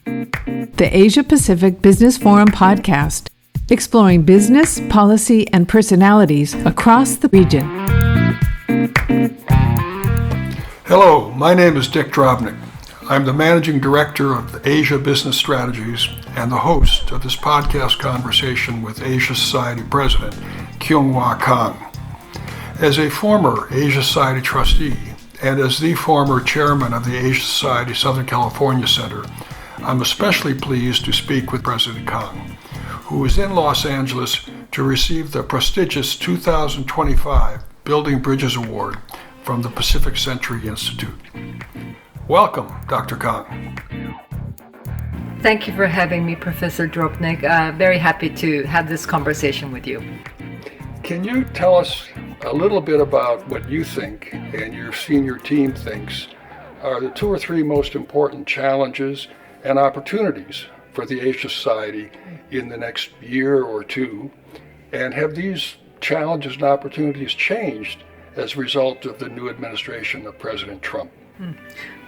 The Asia Pacific Business Forum podcast, exploring business, policy, and personalities across the region. Hello, my name is Dick Drobnick. I'm the Managing Director of Asia Business Strategies and the host of this podcast conversation with Asia Society President Kyung-wha Kang. As a former Asia Society trustee and as the former chairman of the Asia Society Southern California Center, I'm especially pleased to speak with President Kang, who is in Los Angeles to receive the prestigious 2025 Building Bridges Award from the Pacific Century Institute. Welcome, Dr. Kang. Thank you for having me, Professor Drobnick. Very happy to have this conversation with you. Can you tell us a little bit about what you think and your senior team thinks are the 2 or 3 most important challenges and opportunities for the Asia Society in the next year or 2? And have these challenges and opportunities changed as a result of the new administration of President Trump?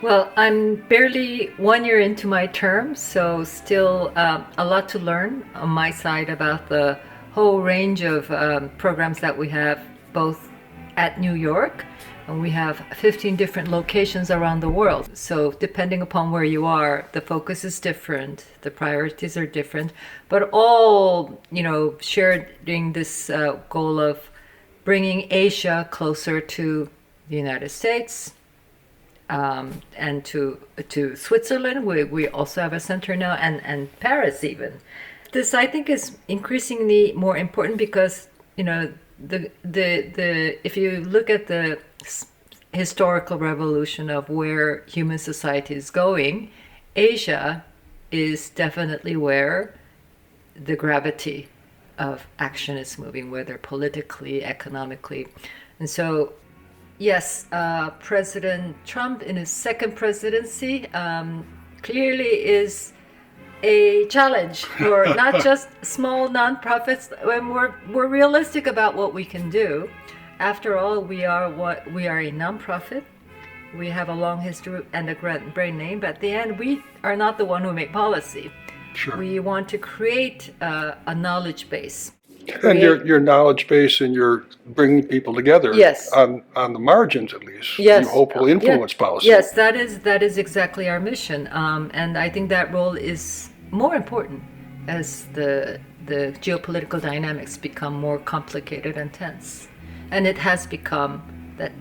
Well, I'm barely 1 year into my term, so still a lot to learn on my side about the whole range of programs that we have both at New York, and we have 15 different locations around the world. So depending upon where you are, the focus is different, the priorities are different, but all, sharing this goal of bringing Asia closer to the United States and to Switzerland. We also have a center now, and Paris even. This, I think, is increasingly more important because, if you look at the historical revolution of where human society is going, Asia is definitely where the gravity of action is moving, whether politically, economically. And so, yes, President Trump in his second presidency clearly is a challenge for not just small nonprofits. When we're realistic about what we can do. After all, we are a nonprofit. We have a long history and a great brand name, but at the end, we are not the one who make policy. Sure. We want to create a knowledge base. And your knowledge base, and you're bringing people together. Yes. On the margins, at least. Yes. You hope will influence policy. Yes, that is exactly our mission, and I think that role is more important as the geopolitical dynamics become more complicated and tense. And it has become that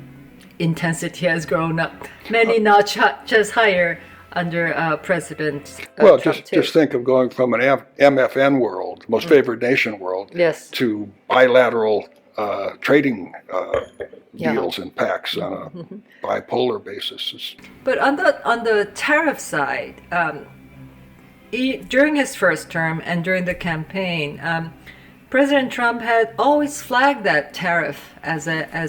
intensity has grown up many notches higher under President Trump. Just think of going from an MFN world, most favored nation world, yes, to bilateral trading deals and pacts on a bipolar basis. But on the tariff side, during his first term and during the campaign, President Trump had always flagged that tariff as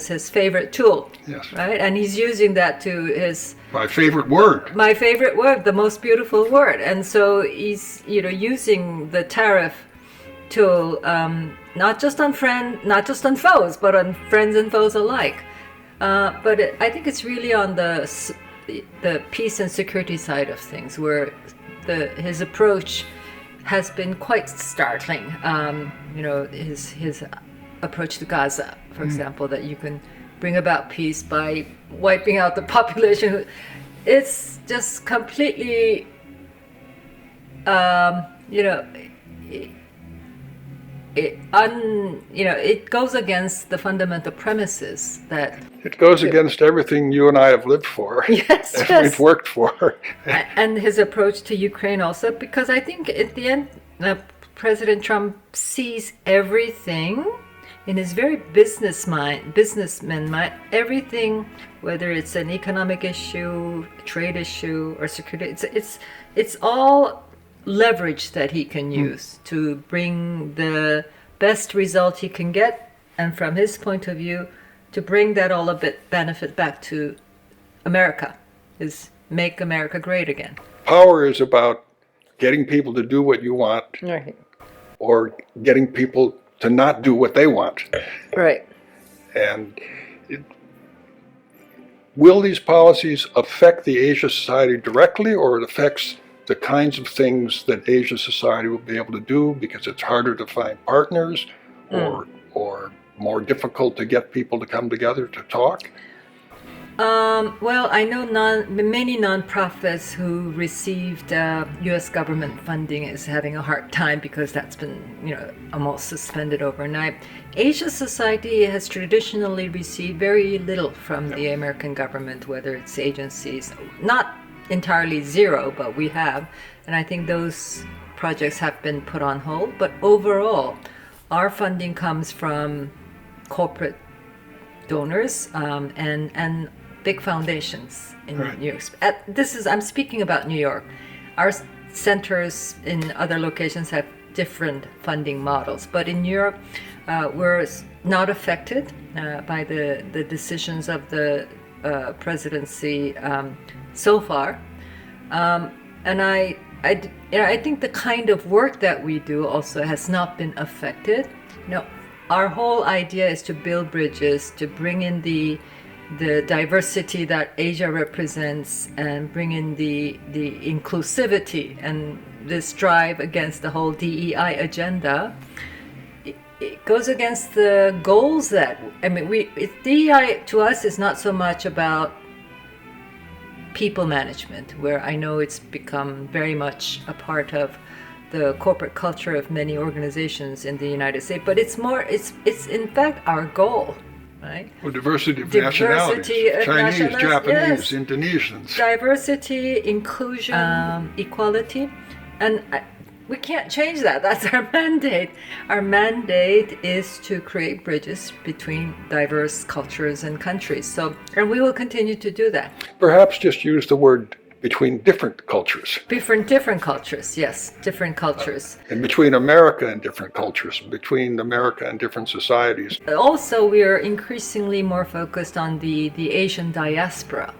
his favorite tool. Yes. Right? And he's using that to his... My favorite word, the most beautiful word. And so he's, using the tariff tool, not just on foes, but on friends and foes alike. But I think it's really on the peace and security side of things where his approach has been quite startling. His approach to Gaza, for example, that you can bring about peace by wiping out the population. It's just completely, it goes against the fundamental premises that it goes against everything you and I have lived for. Yes, and we've worked for. And his approach to Ukraine also, because I think at the end, President Trump sees everything in his very businessman mind, everything, whether it's an economic issue, trade issue, or security, it's all leverage that he can use to bring the best result he can get, and from his point of view, to bring that all a bit benefit back to America, is make America great again. Power is about getting people to do what you want, right, or getting people to not do what they want. Right. And will these policies affect the Asia Society directly, or it affects the kinds of things that Asia Society will be able to do because it's harder to find partners or more difficult to get people to come together to talk? Well, I know many nonprofits who received U.S. government funding is having a hard time because that's been, almost suspended overnight. Asia Society has traditionally received very little from the American government, whether it's agencies, not entirely zero, but we have, and I think those projects have been put on hold. But overall, our funding comes from corporate donors and big foundations in New York. I'm speaking about New York. Our centers in other locations have different funding models, but in New York, we're not affected by the decisions of the presidency so far. And I think the kind of work that we do also has not been affected. Our whole idea is to build bridges, to bring in the diversity that Asia represents and bring in the inclusivity and this drive against the whole DEI agenda. It goes against the goals DEI to us is not so much about people management, where I know it's become very much a part of the corporate culture of many organizations in the United States, but it's in fact our goal. Right? Well, diversity of nationalities, Chinese, Japanese, Indonesians. Diversity, inclusion, equality, and we can't change that. That's our mandate. Our mandate is to create bridges between diverse cultures and countries. And we will continue to do that. Perhaps just use the word between different cultures. Different cultures, yes, different cultures. And between America and different cultures, between America and different societies. Also, we are increasingly more focused on the Asian diaspora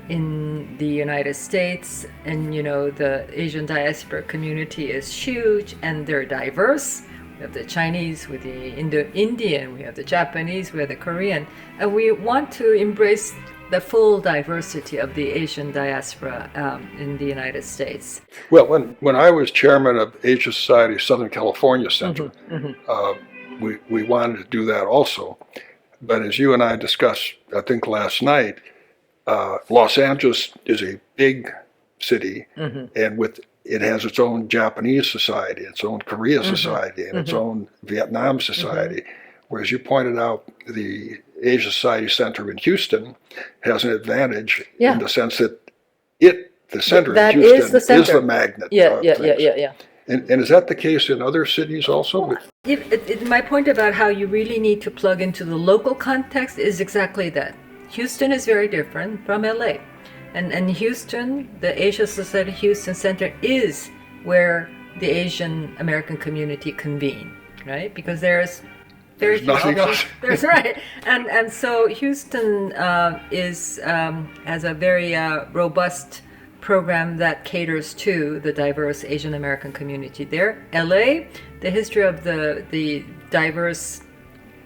in the United States. And, the Asian diaspora community is huge and they're diverse. We have the Chinese, with the Indian, we have the Japanese, we have the Korean. And we want to embrace the full diversity of the Asian diaspora in the United States. Well, when I was chairman of Asia Society's Southern California Center, we wanted to do that also. But as you and I discussed, I think last night, Los Angeles is a big city, and it has its own Japanese society, its own Korea society, and its own Vietnam society. Whereas you pointed out, the Asia Society Center in Houston has an advantage in the sense that the center in Houston is the magnet. Yeah. And is that the case in other cities also? My point about how you really need to plug into the local context is exactly that. Houston is very different from LA. And Houston, the Asia Society Houston Center is where the Asian American community convene, right? Because there's nothing else. That's right. And so Houston has a very robust program that caters to the diverse Asian American community there. LA, the history of the diverse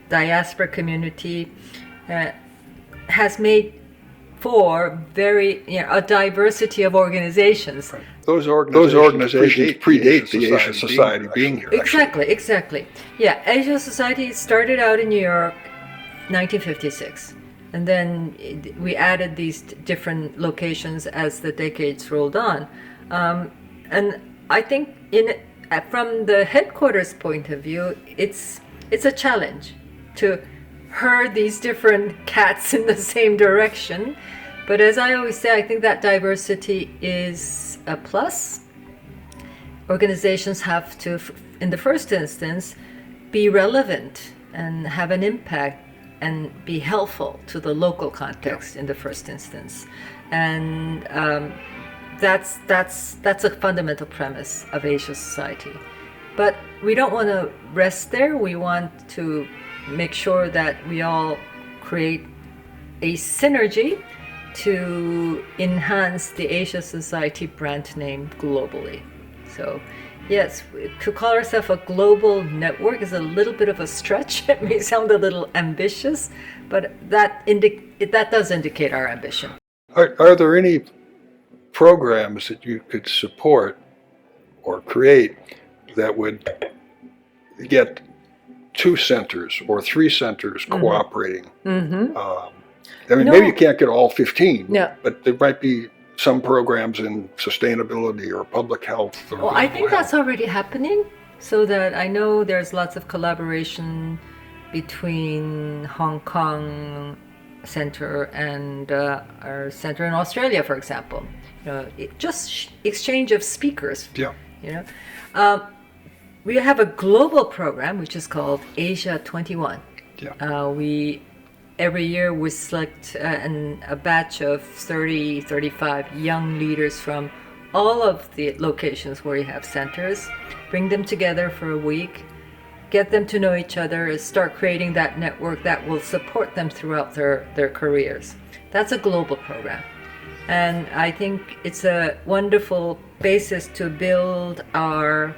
diaspora community has made for a diversity of organizations. Right. Those organizations predate the Asia Society being here. Exactly. Yeah, Asia Society started out in New York, 1956. And then we added these different locations as the decades rolled on. And I think from the headquarters point of view, it's a challenge to herd these different cats in the same direction. But as I always say, I think that diversity is a plus. Organizations have to, in the first instance, be relevant and have an impact and be helpful to the local context in the first instance. And that's a fundamental premise of Asia Society. But we don't want to rest there. We want to make sure that we all create a synergy to enhance the Asia Society brand name globally. So yes, to call ourselves a global network is a little bit of a stretch. It may sound a little ambitious, but that does indicate our ambition. Are there any programs that you could support or create that would get 2 centers or 3 centers cooperating. I mean, maybe you can't get all 15, but there might be some programs in sustainability or public health. Or well, I think that's already happening, so that I know there's lots of collaboration between Hong Kong Center and our center in Australia, for example. You know, just exchange of speakers. Yeah. You know, we have a global program which is called Asia 21. Yeah. Every year we select a batch of 30, 35 young leaders from all of the locations where you have centers, bring them together for a week, get them to know each other, start creating that network that will support them throughout their careers. That's a global program. And I think it's a wonderful basis to build our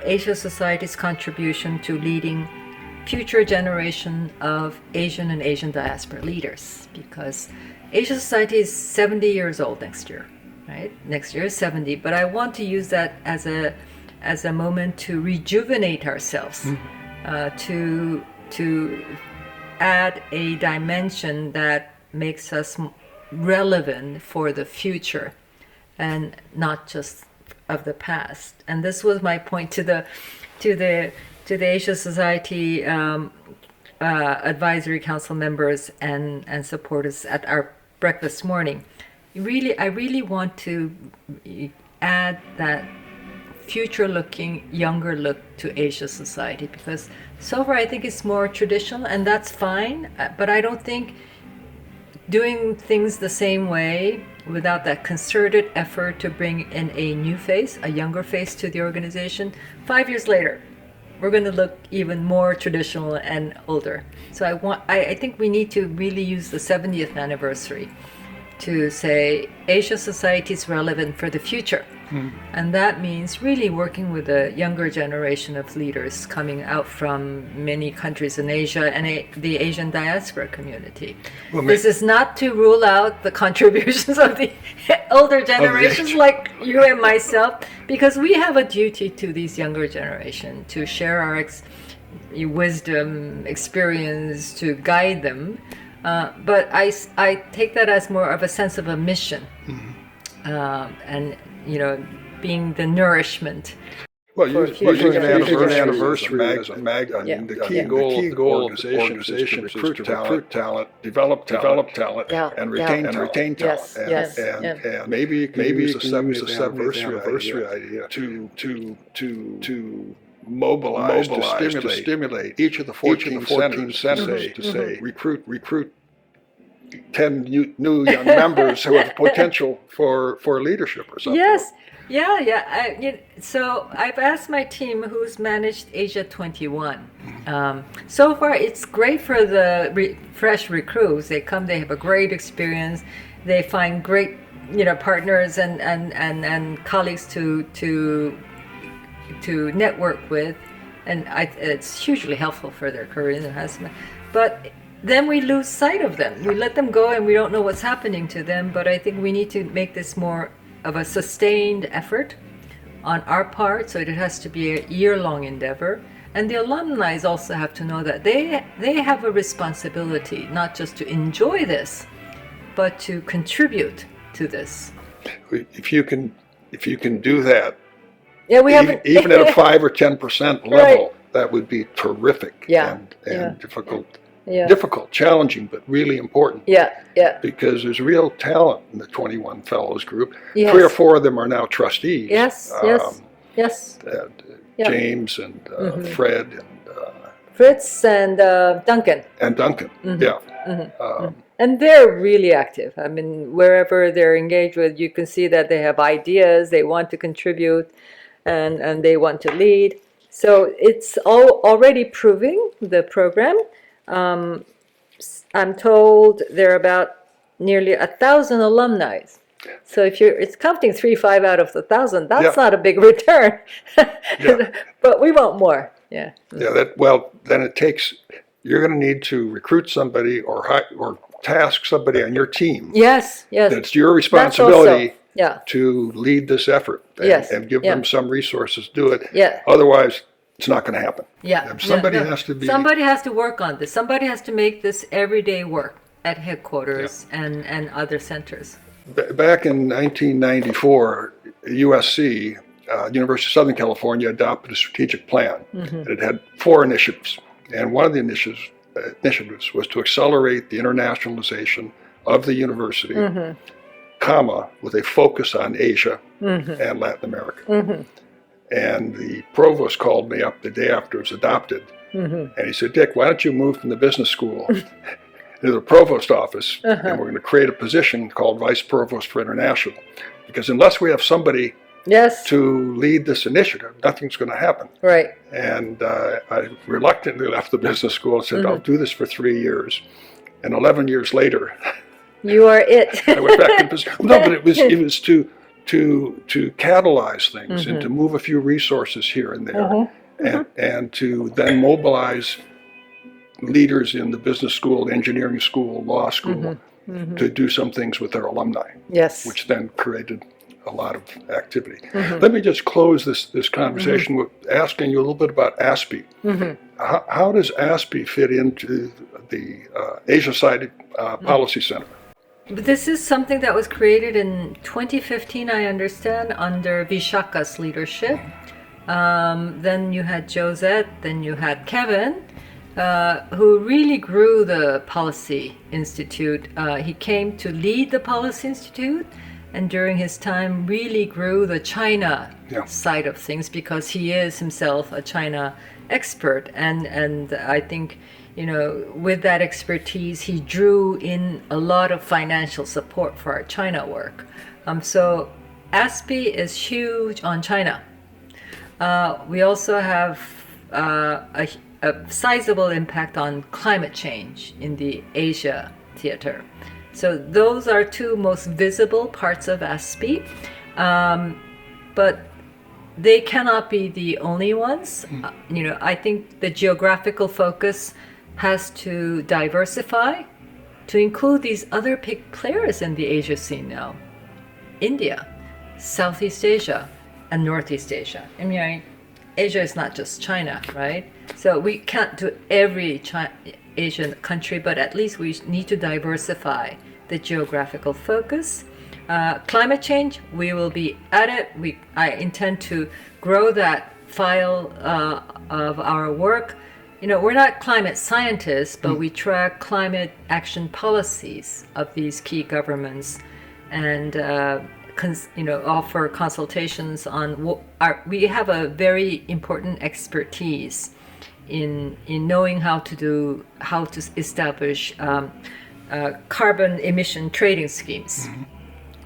Asia Society's contribution to leading future generation of Asian and Asian diaspora leaders, because Asia Society is 70 years old next year, right? Next year is 70, but I want to use that as a moment to rejuvenate ourselves, to add a dimension that makes us relevant for the future and not just of the past. And this was my point to the Asia Society Advisory Council members and supporters at our breakfast this morning. I really want to add that future-looking, younger look to Asia Society, because so far I think it's more traditional, and that's fine, but I don't think doing things the same way without that concerted effort to bring in a new face, a younger face to the organization, 5 years later, we're going to look even more traditional and older. So I think we need to really use the 70th anniversary to say Asia Society is relevant for the future. And that means really working with a younger generation of leaders coming out from many countries in Asia and the Asian diaspora community. Well, this is not to rule out the contributions of the older generations like you and myself, because we have a duty to these younger generation to share our wisdom, experience, to guide them. But I take that as more of a sense of a mission, and being the nourishment. Well, using an anniversary as a magnet. The key goal of the organization is to recruit talent, develop talent, and retain talent. And maybe you can use the 70th anniversary idea to mobilize, to stimulate each of the 14 centers to say recruit 10 new young members who have potential for leadership or something. Yes. So I've asked my team who's managed Asia 21. So far, it's great for the fresh recruits. They come, they have a great experience. They find great, partners and colleagues to network with, and it's hugely helpful for their career and husband. But then we lose sight of them. We let them go, and we don't know what's happening to them. But I think we need to make this more of a sustained effort on our part, so it has to be a year-long endeavor. And the alumni also have to know that they have a responsibility not just to enjoy this, but to contribute to this. If you can do that, even at a 5 or 10% level, that would be terrific and difficult. Difficult, challenging, but really important. Because there's real talent in the 21 Fellows group. 3 or 4 of them are now trustees. Yes. James and Fred and Fritz and Duncan. And they're really active. I mean, wherever they're engaged with, you can see that they have ideas, they want to contribute, and they want to lead. So it's already proving the program. I'm told there are about nearly 1,000 alumni. So if it's counting 3-5 out of the 1,000, that's not a big return. But we want more. Then it takes. You're going to need to recruit somebody or task somebody on your team. Yes. That's your responsibility Yeah. to lead this effort and, Yes. and give Yeah. them some resources to do it. Yeah. Otherwise, it's not going to happen. Yeah. Somebody No, no. has to be. Somebody has to work on this. Somebody has to make this everyday work at headquarters and other centers. Back in 1994, USC, University of Southern California, adopted a strategic plan. And it had 4 initiatives. And one of the initiatives was to accelerate the internationalization of the university, comma, with a focus on Asia and Latin America. And the provost called me up the day after it was adopted. And he said, Dick, why don't you move from the business school to the provost office, and we're going to create a position called Vice Provost for International. Because unless we have somebody to lead this initiative, nothing's going to happen. Right. And I reluctantly left the business school and said, I'll do this for 3 years. And 11 years later, you are it. I went back to business. No, but it was to catalyze things and to move a few resources here and there, and to then mobilize leaders in the business school, engineering school, law school, to do some things with their alumni. Yes. Which then created a lot of activity. Let me just close this conversation with asking you a little bit about ASPE. How does ASPE fit into the Asia Society Policy Center? This is something that was created in 2015, I understand, under Vishaka's leadership. Then you had Josette, then you had Kevin, who really grew the Policy Institute. He came to lead the Policy Institute, and during his time really grew the China side of things, because he is himself a China expert. And I think, with that expertise, he drew in a lot of financial support for our China work. So ASPE is huge on China. We also have a sizable impact on climate change in the Asia theater. So those are 2 most visible parts of ASPE, but they cannot be the only ones. I think the geographical focus has to diversify to include these other big players in the Asia scene now. India, Southeast Asia, and Northeast Asia. Asia is not just China, right? So we can't do every Asian country, but at least we need to diversify the geographical focus. Climate change, we will be at it. I intend to grow that file of our work. We're not climate scientists, but we track climate action policies of these key governments, and offer consultations on we have a very important expertise in knowing how to establish carbon emission trading schemes,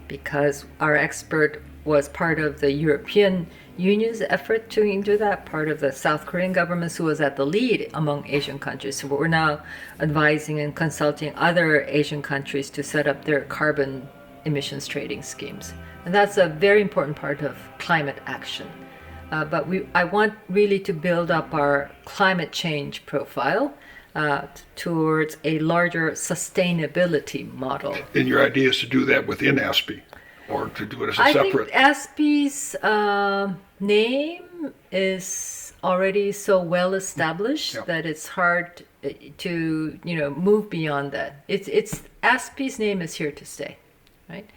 because our expert was part of the European Union's effort to do that, part of the South Korean government, who was at the lead among Asian countries. So we're now advising and consulting other Asian countries to set up their carbon emissions trading schemes. And that's a very important part of climate action. But I want really to build up our climate change profile towards a larger sustainability model. And your idea is to do that within ASPE, or to do it as a separate? I think ASPE's name is already so well established that it's hard to move beyond that. It's ASPE's name is here to stay, right?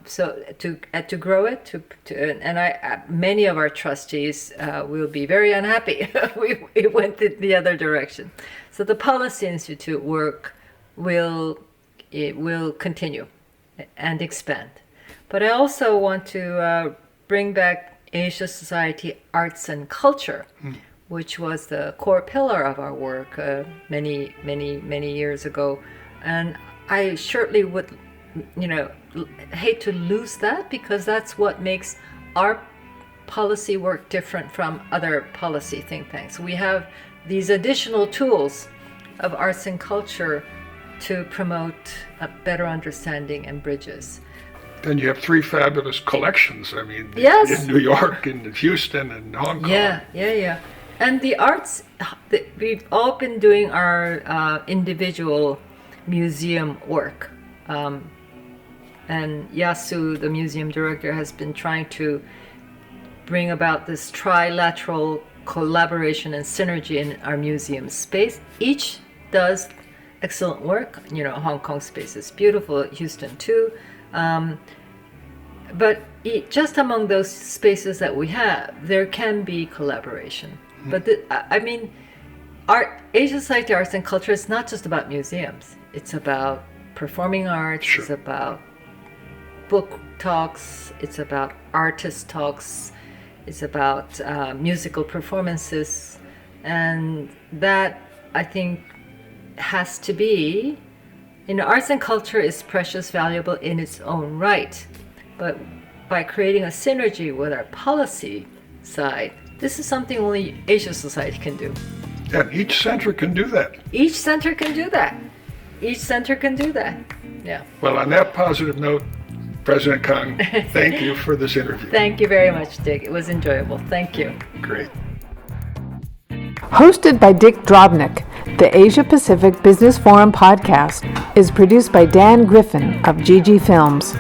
So to grow it, and many of our trustees will be very unhappy. we went the other direction. So the Policy Institute work will continue and expand. But I also want to bring back Asia Society Arts and Culture, which was the core pillar of our work many years ago, and I surely would hate to lose that, because that's what makes our policy work different from other policy think tanks. We have these additional tools of arts and culture to promote a better understanding and bridges. Then you have 3 fabulous collections. Yes. In New York, and Houston, and Hong Kong. Yeah. And the arts, we've all been doing our individual museum work. and Yasu, the museum director, has been trying to bring about this trilateral collaboration and synergy in our museum space. Each does excellent work. Hong Kong space is beautiful, Houston too. But just among those spaces that we have, there can be collaboration. But Asia Society Arts and Culture is not just about museums. It's about performing arts. Sure. It's about book talks. It's about artist talks. It's about musical performances. And that, I think, has to be, arts and culture is precious, valuable in its own right. But by creating a synergy with our policy side, this is something only Asia Society can do. And each center can do that. Each center can do that. Each center can do that. Yeah. Well, on that positive note, President Kang, thank you for this interview. Thank you very much, Dick. It was enjoyable. Thank you. Great. Hosted by Dick Drobnick, the Asia Pacific Business Forum podcast is produced by Dan Griffin of GG Films.